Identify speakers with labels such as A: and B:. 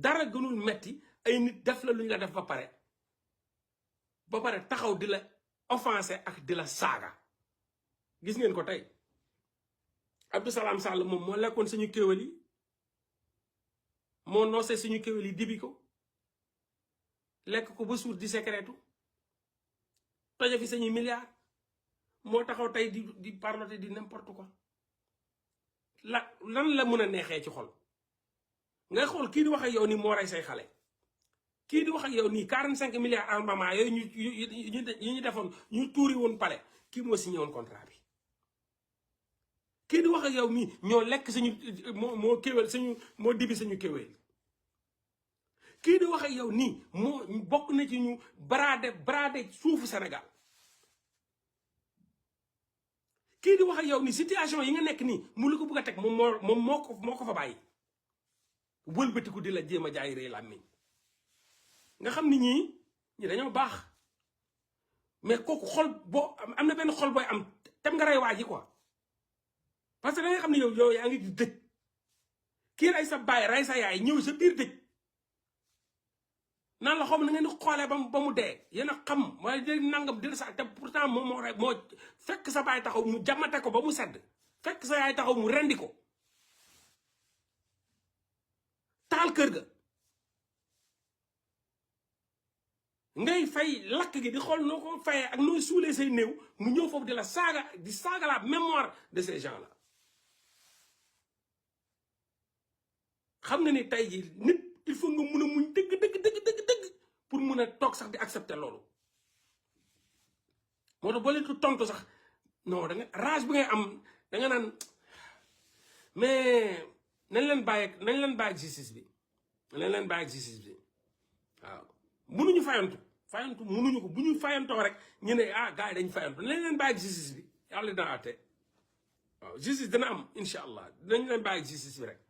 A: dara gënul metti ay nit def la lu ñu la def ba pare taxaw di la offensé ak di la saaga gis ngeen ko tey Abdou Salam Sall moom moo lekkoon suñu kéwél yi moo noosee suñu kéwél yi dibi ko lekk ko ba suur di secretu toje fi suñuy milliards moo taxaw tey di parloter di n'importe quoi lan la mën a neexee ci xol ngay xool kii di wax ak yow nii moo rey say xale kii di wax ak yow nii 45 milliards armement yooyu ñu defoon ñu tuuri woon pale kii moo signé woon contrat bi kii di wax ak yow nii ñoo lekk suñu moo kéwél suñu moo dibi suñu kéwél kii di wax ak yow nii moo bokk na ci ñu bradé suufu Sénégal kii di wax ak yow nii situation yi nga nekk nii mu la ko bëgg a teg moom moo ko fa bàyyi wëlbatiku di la jéem a jaay rëy làmmiñ nga xam ni ñi dañoo baax mais kooku xol boo am na benn xol booy am tem nga rey waa ji quoi parce que da nga xam ne yow yaa ngi di dëj kii rey sa baay rey sa yaay ñëw sa biir dëj naan la xaw ma na ngeen di xoolee ba mu dee yéen a xam mooy di nangam di la sa te pourtant moom moo fekk sa baay taxaw mu jàmmate ko ba mu sedd fekk sa yaay taxaw mu rendi ko taal kër ga ngay fay lakk gi di xool noo ko fayee ak nooy suulee say néew mu ñëw foofu di la saaga di saaga la mémoire de ces gens là xam nga ni tey ji nit il faut nga mun a muñ dëgg pour mun a toog sax di accepter loolu moo tax boo leen ko tontu sax non da nga rage bi ngay am da nga naan mais nañ leen bàyyi ak justice bi waaw munuñu fayantu munuñu ko bu ñu fayantoo rek ñu ne gars yi dañ fayantu nañ leen bàyyi ak justice bi yàlla dina àtte waaw justice dina am incha allah dinañ leen bàyyi ak justice bi rek